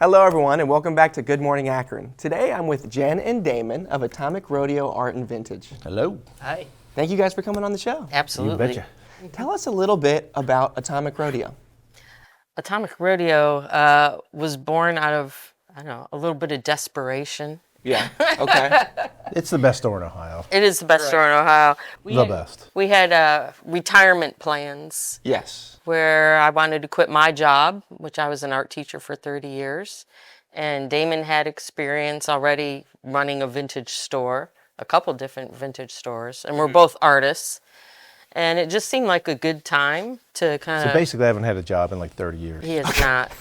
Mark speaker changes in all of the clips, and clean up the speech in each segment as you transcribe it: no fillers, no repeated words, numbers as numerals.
Speaker 1: Hello everyone and welcome back to Good Morning Akron. Today I'm with Jen and Damon of Atomic Rodeo Art and Vintage.
Speaker 2: Hello.
Speaker 3: Hi.
Speaker 1: Thank you guys for coming on the show.
Speaker 3: Absolutely.
Speaker 2: You betcha.
Speaker 1: Tell us a little bit about Atomic Rodeo.
Speaker 3: Atomic Rodeo was born out of, a little bit of desperation.
Speaker 1: Yeah, okay.
Speaker 2: It's the best store in Ohio.
Speaker 3: It is the best store in Ohio.
Speaker 2: The best.
Speaker 3: We had retirement plans
Speaker 1: Yes.
Speaker 3: where I wanted to quit my job, which I was an art teacher for 30 years. And Damon had experience already running a vintage store, a couple different vintage stores. And we're both artists. And it just seemed like a good time to kind of...
Speaker 2: So basically I haven't had a job in like 30 years.
Speaker 3: He is not.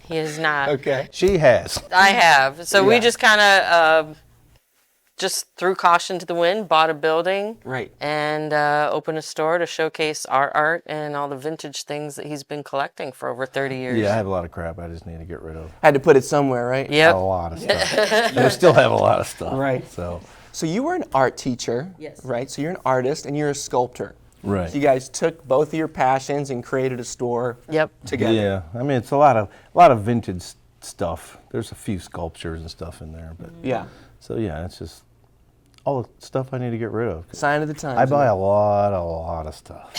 Speaker 3: He is not.
Speaker 1: Okay.
Speaker 2: She has.
Speaker 3: I have. So
Speaker 1: Yeah.
Speaker 3: we just kind of just threw caution to the wind, bought a building,
Speaker 1: Right.
Speaker 3: and opened a store to showcase our art and all the vintage things that he's been collecting for over 30 years.
Speaker 2: Yeah, I have a lot of crap I just need to get rid of.
Speaker 1: Had to put it somewhere, right?
Speaker 3: Yep.
Speaker 2: A lot of stuff. And I still have a lot of stuff.
Speaker 1: Right.
Speaker 2: So
Speaker 1: you were an art teacher,
Speaker 3: Yes.
Speaker 1: right? So you're an artist and you're a sculptor.
Speaker 2: Right.
Speaker 1: So you guys took both of your passions and created a store
Speaker 3: Yep.
Speaker 1: together.
Speaker 2: Yeah, I mean it's a lot of vintage stuff. There's a few sculptures and stuff in there, but
Speaker 1: Yeah.
Speaker 2: so yeah, it's just all the stuff I need to get rid of.
Speaker 1: Sign of the times.
Speaker 2: I buy a lot of stuff.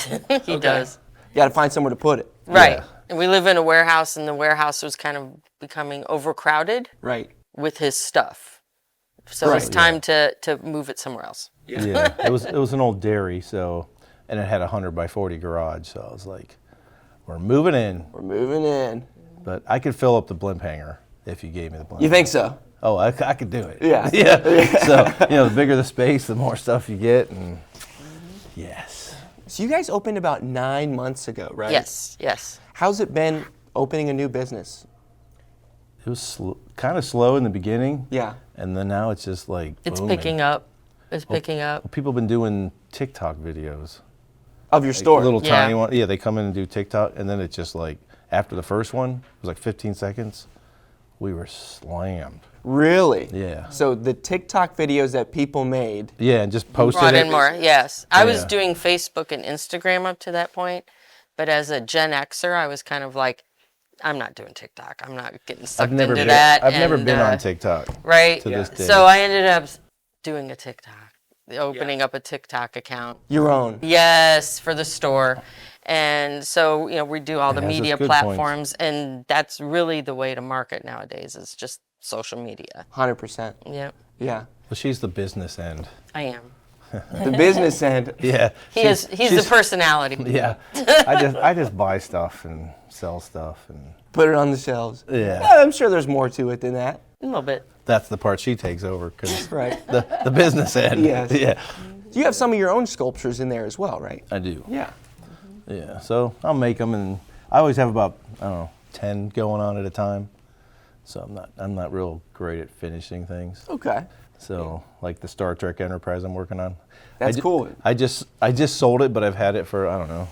Speaker 3: He does.
Speaker 1: You got to find somewhere to put it.
Speaker 3: Right.
Speaker 2: Yeah.
Speaker 3: And we live in a warehouse, and the warehouse was kind of becoming overcrowded
Speaker 1: Right.
Speaker 3: with his stuff. So it's
Speaker 1: Right.
Speaker 3: time to move it somewhere else.
Speaker 2: Yeah, it was an old dairy, so, and it had a 100 by 40 garage, so I was like, we're moving in.
Speaker 1: We're moving in.
Speaker 2: But I could fill up the blimp hanger if you gave me the blimp.
Speaker 1: You think so?
Speaker 2: Oh, I could do it.
Speaker 1: Yeah.
Speaker 2: Yeah. So, the bigger the space, the more stuff you get, and yes.
Speaker 1: So you guys opened about 9 months ago, right?
Speaker 3: Yes, yes.
Speaker 1: How's it been opening a new business?
Speaker 2: It was kind of slow in the beginning.
Speaker 1: Yeah.
Speaker 2: And then now it's just like
Speaker 3: It's
Speaker 2: booming.
Speaker 3: picking up. It's picking up.
Speaker 2: People have been doing TikTok videos.
Speaker 1: Of your store?
Speaker 2: Little
Speaker 3: Yeah.
Speaker 2: tiny one. Yeah, they come in and do TikTok, and then it's just like, after the first one, it was like 15 seconds, we were slammed.
Speaker 1: Really?
Speaker 2: Yeah.
Speaker 1: So the TikTok videos that people made.
Speaker 2: Yeah, and just posted
Speaker 3: Brought
Speaker 2: it.
Speaker 3: in more, yes. I was
Speaker 2: Yeah.
Speaker 3: doing Facebook and Instagram up to that point, but as a Gen Xer, I was kind of like, I'm not doing TikTok. I'm not getting sucked into that.
Speaker 2: I've never
Speaker 3: and,
Speaker 2: been on TikTok.
Speaker 3: Right?
Speaker 2: to this day.
Speaker 3: So I ended up doing a TikTok, opening up a TikTok account.
Speaker 1: Your own.
Speaker 3: Yes, for the store. And so, we do all the
Speaker 2: It has its
Speaker 3: media
Speaker 2: good
Speaker 3: platforms, and that's really the way to market nowadays is just social media.
Speaker 1: 100%.
Speaker 3: Yep,
Speaker 1: Yeah.
Speaker 2: Well, she's the business end.
Speaker 3: I am.
Speaker 1: The business end.
Speaker 2: Yeah.
Speaker 3: He's the personality.
Speaker 2: Yeah. I just buy stuff and sell stuff, and
Speaker 1: Put it on the shelves.
Speaker 2: Yeah.
Speaker 1: I'm sure there's more to it than that.
Speaker 3: A little bit.
Speaker 2: that's the part she takes over, because
Speaker 1: Right.
Speaker 2: the business end.
Speaker 1: Yes.
Speaker 2: Yeah.
Speaker 1: You have some of your own sculptures in there as well, right?
Speaker 2: I do.
Speaker 1: Yeah.
Speaker 2: Yeah. So I'll make them, and I always have about 10 going on at a time. So I'm not real great at finishing things.
Speaker 1: Okay.
Speaker 2: So like the Star Trek Enterprise I'm working on.
Speaker 1: That's cool.
Speaker 2: I just sold it, but I've had it for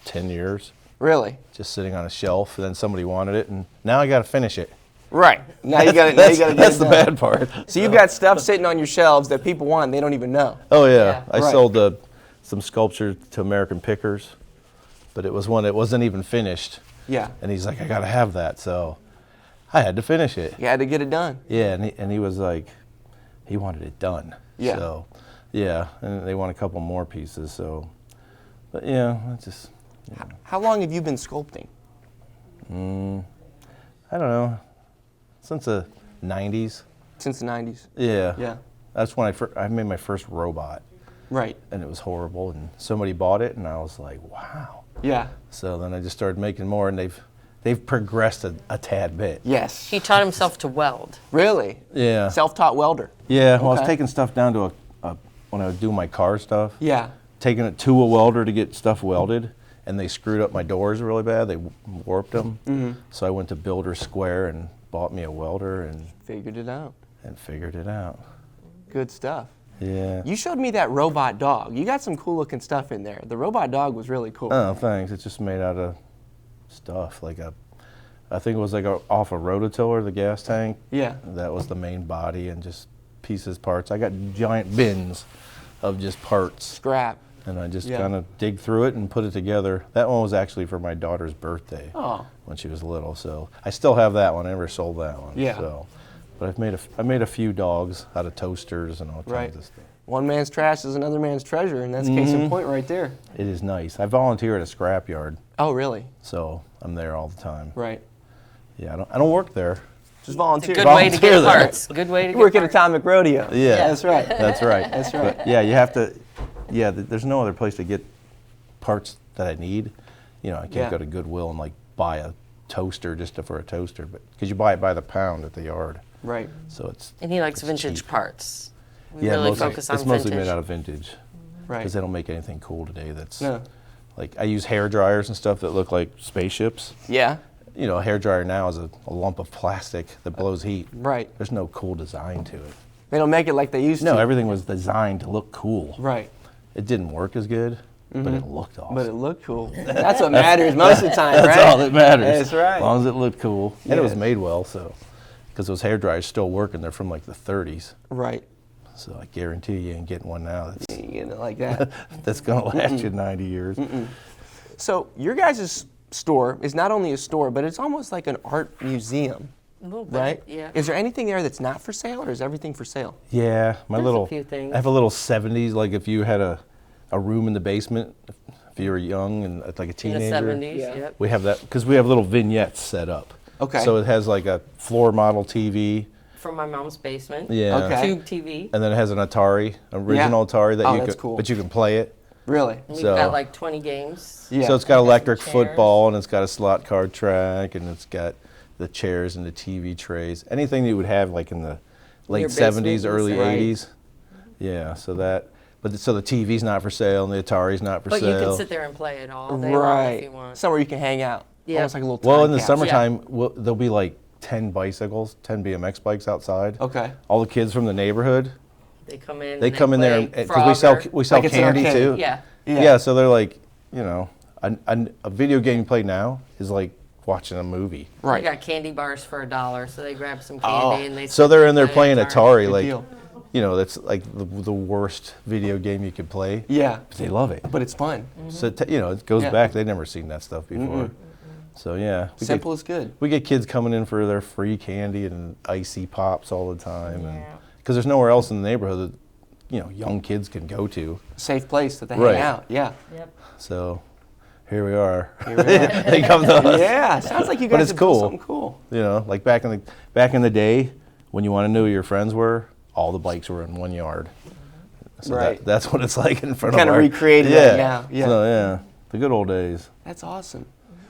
Speaker 2: 10 years,
Speaker 1: Really?
Speaker 2: just sitting on a shelf. And then somebody wanted it, and now I got to finish it.
Speaker 1: Right. Now you got to get
Speaker 2: That's
Speaker 1: it
Speaker 2: the
Speaker 1: done.
Speaker 2: bad part.
Speaker 1: So you've got stuff sitting on your shelves that people want and they don't even know.
Speaker 2: Oh yeah,
Speaker 3: Yeah.
Speaker 2: I
Speaker 1: Right.
Speaker 2: sold some sculpture to American Pickers, but it was one that wasn't even finished.
Speaker 1: Yeah.
Speaker 2: And he's like, I got to have that, so I had to finish it.
Speaker 1: You had to get it done.
Speaker 2: Yeah, and he was like, he wanted it done.
Speaker 1: Yeah.
Speaker 2: So, yeah, and they want a couple more pieces. So, but yeah, it's just,
Speaker 1: How long have you been sculpting?
Speaker 2: I don't know, since the '90s.
Speaker 1: Since the 90s?
Speaker 2: Yeah.
Speaker 1: Yeah.
Speaker 2: That's when I made my first robot,
Speaker 1: Right.
Speaker 2: and it was horrible. And somebody bought it, and I was like, wow.
Speaker 1: Yeah.
Speaker 2: So then I just started making more, and they've progressed a tad bit.
Speaker 1: Yes.
Speaker 3: He taught himself to weld.
Speaker 1: Really?
Speaker 2: Yeah.
Speaker 1: Self-taught welder.
Speaker 2: Yeah. Well, I was
Speaker 1: Okay.
Speaker 2: taking stuff down to when I would do my car stuff.
Speaker 1: Yeah.
Speaker 2: Taking it to a welder to get stuff welded, and they screwed up my doors really bad. They warped them.
Speaker 1: Mm-hmm.
Speaker 2: So I went to Builder Square and bought me a welder and
Speaker 1: Figured it out.
Speaker 2: figured it out.
Speaker 1: Good stuff.
Speaker 2: Yeah.
Speaker 1: You showed me that robot dog. You got some cool looking stuff in there. The robot dog was really cool.
Speaker 2: Oh, thanks. It's just made out of stuff I think it was off a rototiller, the gas tank.
Speaker 1: Yeah.
Speaker 2: That was the main body, and just parts. I got giant bins of just parts.
Speaker 1: Scrap.
Speaker 2: and I just kind of dig through it and put it together. That one was actually for my daughter's birthday when she was little, so I still have that one. I never sold that one.
Speaker 1: Yeah.
Speaker 2: So, but I made a few dogs out of toasters and all kinds of stuff.
Speaker 1: One man's trash is another man's treasure, and that's case in point right there.
Speaker 2: It is nice. I volunteer at a scrapyard,
Speaker 1: Oh, really?
Speaker 2: so I'm there all the time.
Speaker 1: Right.
Speaker 2: Yeah, I don't work there.
Speaker 1: Just volunteer.
Speaker 3: Good way to
Speaker 2: Volunteer
Speaker 3: get
Speaker 2: there.
Speaker 3: parts. Good way to
Speaker 1: You
Speaker 3: get
Speaker 1: work at
Speaker 3: parts.
Speaker 1: Atomic Rodeo.
Speaker 2: Yeah,
Speaker 1: That's right.
Speaker 2: That's right.
Speaker 1: That's right.
Speaker 2: But yeah, you have to. Yeah, there's no other place to get parts that I need. You know, I can't go to Goodwill and like buy a toaster just for a toaster, but because you buy it by the pound at the yard.
Speaker 1: Right.
Speaker 2: So it's.
Speaker 3: And he likes
Speaker 2: it's
Speaker 3: vintage
Speaker 2: cheap.
Speaker 3: parts. We
Speaker 2: Yeah,
Speaker 3: really
Speaker 2: mostly,
Speaker 3: focus on
Speaker 2: it's
Speaker 3: vintage.
Speaker 2: mostly made out of vintage.
Speaker 1: Right.
Speaker 2: Because they don't make anything cool today. That's
Speaker 1: No.
Speaker 2: like I use hair dryers and stuff that look like spaceships.
Speaker 1: Yeah.
Speaker 2: You know, a hair dryer now is a lump of plastic that blows heat.
Speaker 1: Right.
Speaker 2: There's no cool design to it.
Speaker 1: They don't make it like they used to.
Speaker 2: No, everything was designed to look cool.
Speaker 1: Right.
Speaker 2: It didn't work as good, but it looked awesome.
Speaker 1: But it looked cool. That's what matters most of the time, right?
Speaker 2: That's all that matters.
Speaker 1: That's right.
Speaker 2: As long as it looked cool. And it was
Speaker 1: Yes.
Speaker 2: made well, so. Because those hair dryers still work, and they're from like the 30s.
Speaker 1: Right.
Speaker 2: So I guarantee you ain't getting one now
Speaker 1: You get it like that.
Speaker 2: that's going to last you 90 years.
Speaker 1: So your guys' store is not only a store, but it's almost like an art museum,
Speaker 3: A little bit,
Speaker 1: right?
Speaker 3: yeah.
Speaker 1: Is there anything there that's not for sale, or is everything for sale?
Speaker 2: Yeah, my
Speaker 3: There's a
Speaker 2: little.
Speaker 3: few things.
Speaker 2: I have a little 70s, like if you had a room in the basement, if you were young and like a
Speaker 3: In the
Speaker 2: teenager.
Speaker 3: 70s,
Speaker 1: Yeah.
Speaker 3: yep.
Speaker 2: We have that because we have little vignettes set up.
Speaker 1: Okay.
Speaker 2: So it has like a floor model TV.
Speaker 3: From my mom's basement.
Speaker 2: Yeah.
Speaker 1: Okay.
Speaker 3: Tube TV.
Speaker 2: And then it has an Atari, original Atari that
Speaker 1: Oh,
Speaker 2: you
Speaker 1: that's
Speaker 2: could,
Speaker 1: cool.
Speaker 2: but you can play it.
Speaker 1: Really?
Speaker 3: We've
Speaker 2: So-
Speaker 3: got like 20 games.
Speaker 1: Yeah.
Speaker 2: So it's got
Speaker 3: some
Speaker 2: electric
Speaker 3: chairs.
Speaker 2: football, and it's got a slot card track, and it's got the chairs and the TV trays. Anything you would have like in the late
Speaker 3: Your basement
Speaker 2: 70s,
Speaker 3: and
Speaker 2: early
Speaker 3: stuff.
Speaker 1: Right.
Speaker 2: 80s. Yeah, so that. But so the TV's not for sale, and the Atari's not for
Speaker 3: But
Speaker 2: sale.
Speaker 3: you can sit there and play it all day long
Speaker 1: Right.
Speaker 3: if you want.
Speaker 1: Somewhere you can hang out.
Speaker 3: Yeah.
Speaker 1: Almost like a little time
Speaker 2: Well, in the
Speaker 1: capsule.
Speaker 2: summertime, there'll be like 10 bicycles, 10 BMX bikes outside.
Speaker 1: Okay.
Speaker 2: All the kids from the neighborhood,
Speaker 3: They come in.
Speaker 2: they
Speaker 3: and
Speaker 2: come in there
Speaker 3: play
Speaker 2: because
Speaker 3: Frogger.
Speaker 2: we sell
Speaker 1: Like it's an
Speaker 2: candy
Speaker 1: arcade.
Speaker 2: too.
Speaker 3: Yeah.
Speaker 1: Yeah.
Speaker 2: So they're like, you know, a video game you play now is like watching a movie.
Speaker 1: Right.
Speaker 3: They got candy bars for $1, so they grab some
Speaker 1: Oh.
Speaker 3: candy and they.
Speaker 2: So
Speaker 3: sit
Speaker 2: they're
Speaker 3: there
Speaker 2: in there
Speaker 3: and play
Speaker 2: playing
Speaker 3: Atari.
Speaker 2: Atari,
Speaker 1: Good
Speaker 2: like,
Speaker 1: deal.
Speaker 2: you know, that's like the worst video game you could play.
Speaker 1: Yeah.
Speaker 2: But they love it.
Speaker 1: But it's fun.
Speaker 2: So you know, it goes
Speaker 1: Yeah.
Speaker 2: back. They've never seen that stuff before. So yeah,
Speaker 1: Simple is good.
Speaker 2: We get kids coming in for their free candy and icy pops all the time,
Speaker 3: Yeah.
Speaker 2: because there's nowhere else in the neighborhood that, you know, young kids can go to.
Speaker 1: Safe place that they
Speaker 2: Right.
Speaker 1: hang out. Yeah.
Speaker 3: Yep.
Speaker 2: So here we are.
Speaker 1: Here we are.
Speaker 2: They come to us.
Speaker 1: Yeah. Sounds like you guys
Speaker 2: But it's
Speaker 1: have built
Speaker 2: cool.
Speaker 1: something cool.
Speaker 2: You know, like back in the day, when you want to know who your friends were, all the bikes were in one yard. So
Speaker 1: Right.
Speaker 2: that's what it's like in front
Speaker 1: Kinda
Speaker 2: of our.
Speaker 1: recreated
Speaker 2: yeah.
Speaker 1: that now, yeah.
Speaker 2: So yeah, the good old days.
Speaker 1: That's awesome.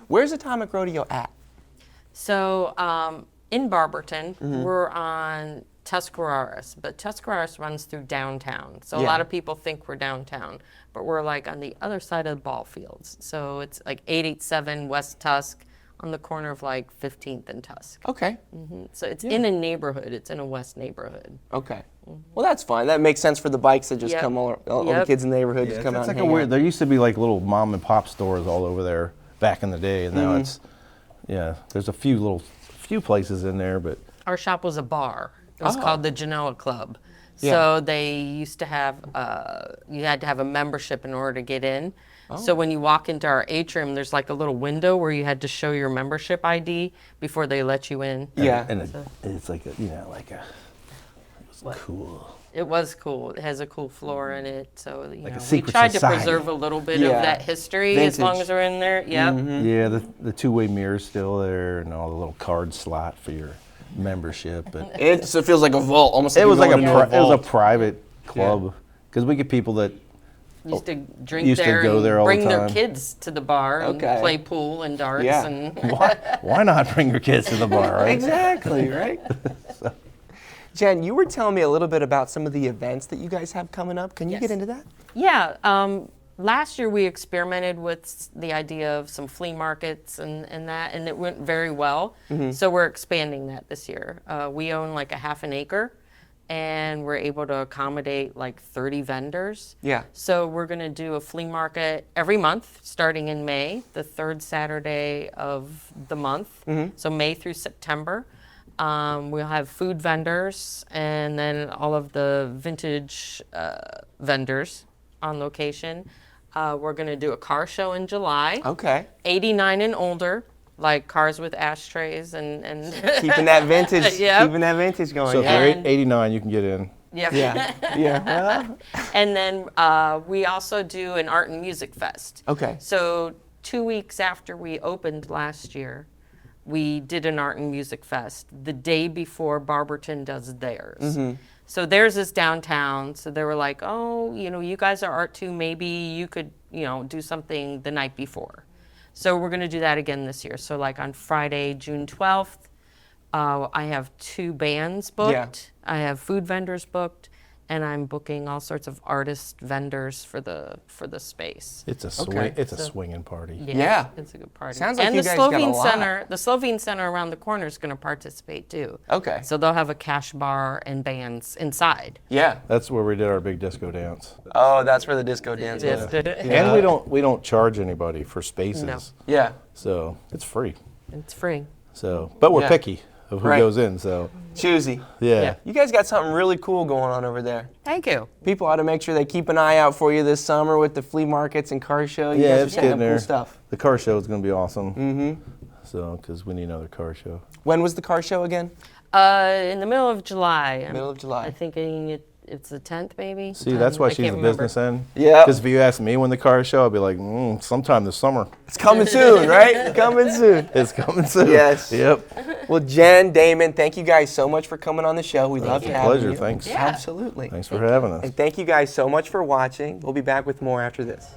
Speaker 1: Where's Atomic Rodeo at?
Speaker 3: So in Barberton,
Speaker 1: Mm-hmm.
Speaker 3: we're on Tuscarawas, but Tuscarawas runs through downtown. So a
Speaker 1: Yeah.
Speaker 3: lot of people think we're downtown, but we're like on the other side of the ball fields. So it's like 887 West Tusk on the corner of like 15th and Tusk.
Speaker 1: Okay.
Speaker 3: So it's in a neighborhood. It's in a West neighborhood.
Speaker 1: Okay. Well, that's fine. That makes sense for the bikes that just
Speaker 3: Yep.
Speaker 1: come all the
Speaker 3: Yep.
Speaker 1: kids in the neighborhood just come out
Speaker 2: It's
Speaker 1: and
Speaker 2: like a
Speaker 1: hang
Speaker 2: weird.
Speaker 1: out.
Speaker 2: There used to be like little mom and pop stores all over there back in the day, and now it's, yeah. There's a few places in there, but
Speaker 3: Our shop was a bar. It was
Speaker 1: Oh.
Speaker 3: called the Genoa Club.
Speaker 1: Yeah.
Speaker 3: So they used to have, you had to have a membership in order to get in. So when you walk into our atrium, there's like a little window where you had to show your membership ID before they let you in.
Speaker 1: Yeah.
Speaker 2: and it's like a, you know, like a. It was cool.
Speaker 3: It was cool. It has a cool floor in it. So, you
Speaker 2: Like a
Speaker 3: know, we
Speaker 2: secret
Speaker 3: tried
Speaker 2: society.
Speaker 3: to preserve a little bit
Speaker 1: Yeah.
Speaker 3: of that history as long
Speaker 1: Vintage.
Speaker 3: as we're in there. Yep.
Speaker 2: Yeah, the two-way mirror's still there, and all the little card slot for your membership. But
Speaker 1: It feels like a vault, almost.
Speaker 2: it was like
Speaker 1: going into
Speaker 2: it was a
Speaker 1: vault.
Speaker 2: private club, because we get people that
Speaker 3: Used to drink
Speaker 2: Used to
Speaker 3: there
Speaker 2: go
Speaker 3: and
Speaker 2: there all the
Speaker 3: bring their
Speaker 2: time.
Speaker 3: kids to the bar and
Speaker 1: Okay.
Speaker 3: play pool and darts.
Speaker 1: Yeah.
Speaker 3: And
Speaker 2: why not bring your kids to the bar, right?
Speaker 1: Exactly, right? Jen, you were telling me a little bit about some of the events that you guys have coming up. Can you
Speaker 3: Yes.
Speaker 1: get into that?
Speaker 3: Yeah, last year we experimented with the idea of some flea markets and that, and it went very well. So we're expanding that this year. We own like a half an acre, and we're able to accommodate like 30 vendors.
Speaker 1: Yeah.
Speaker 3: So we're going to do a flea market every month, starting in May, the third Saturday of the month. So May through September. We'll have food vendors and then all of the vintage vendors on location. We're going to do a car show in July.
Speaker 1: Okay.
Speaker 3: 89 and older, like cars with ashtrays and
Speaker 1: Keeping that vintage,
Speaker 3: Yep.
Speaker 1: keeping that vintage going.
Speaker 2: So if
Speaker 1: yeah.
Speaker 2: you're
Speaker 3: And-
Speaker 2: 89, you can get in.
Speaker 3: yeah.
Speaker 1: Yeah. Well,
Speaker 3: And then we also do an art and music fest.
Speaker 1: okay.
Speaker 3: So 2 weeks after we opened last year, we did an art and music fest the day before Barberton does theirs. So theirs is downtown. So they were like, oh, you guys are art too. Maybe you could, do something the night before. So we're going to do that again this year. So like on Friday, June 12th, I have 2 bands booked. I have food vendors booked, and I'm booking all sorts of artist vendors for the space.
Speaker 2: It's a swing.
Speaker 1: Okay.
Speaker 2: It's a swinging party.
Speaker 1: Yeah.
Speaker 3: It's a good party.
Speaker 1: Sounds like
Speaker 3: and
Speaker 1: you
Speaker 3: the
Speaker 1: guys got a
Speaker 3: Slovene
Speaker 1: lot.
Speaker 3: Center, the Slovene Center around the corner is going to participate too.
Speaker 1: Okay.
Speaker 3: So they'll have a cash bar and bands inside.
Speaker 1: Yeah.
Speaker 2: That's where we did our big disco dance.
Speaker 1: Oh, that's where the disco dance
Speaker 3: Yes.
Speaker 1: was.
Speaker 2: And we don't charge anybody for spaces.
Speaker 3: No.
Speaker 1: Yeah.
Speaker 2: So it's free.
Speaker 3: It's free.
Speaker 2: So, but we're
Speaker 1: Yeah.
Speaker 2: picky of who
Speaker 1: Right.
Speaker 2: goes in. So
Speaker 1: Choosy.
Speaker 2: yeah.
Speaker 1: You guys got something really cool going on over there.
Speaker 3: Thank you.
Speaker 1: People ought to make sure they keep an eye out for you this summer with the flea markets and car show. You
Speaker 2: Yeah,
Speaker 1: guys are
Speaker 2: it's
Speaker 1: setting
Speaker 2: getting
Speaker 1: up cool
Speaker 2: there.
Speaker 1: stuff.
Speaker 2: The car show is going to be awesome. Mm-hmm. So, because we need another car show.
Speaker 1: When was the car show again?
Speaker 3: In the middle of July.
Speaker 1: Middle of July.
Speaker 3: I think it's the 10th, maybe.
Speaker 2: See, that's why
Speaker 3: I
Speaker 2: she's
Speaker 3: can't
Speaker 2: the
Speaker 3: remember.
Speaker 2: business end.
Speaker 1: Yeah.
Speaker 2: Because if you ask me when the car show, I'll be like, sometime this summer.
Speaker 1: It's coming soon, right? Coming soon.
Speaker 2: It's coming soon.
Speaker 1: Yes.
Speaker 2: Yep.
Speaker 1: Well, Jen, Damon, thank you guys so much for coming on the show. We love
Speaker 2: It's a
Speaker 1: having
Speaker 2: pleasure.
Speaker 1: you.
Speaker 2: Thanks.
Speaker 3: Yeah.
Speaker 1: Absolutely.
Speaker 2: Thanks for having us.
Speaker 1: And thank you guys so much for watching. We'll be back with more after this.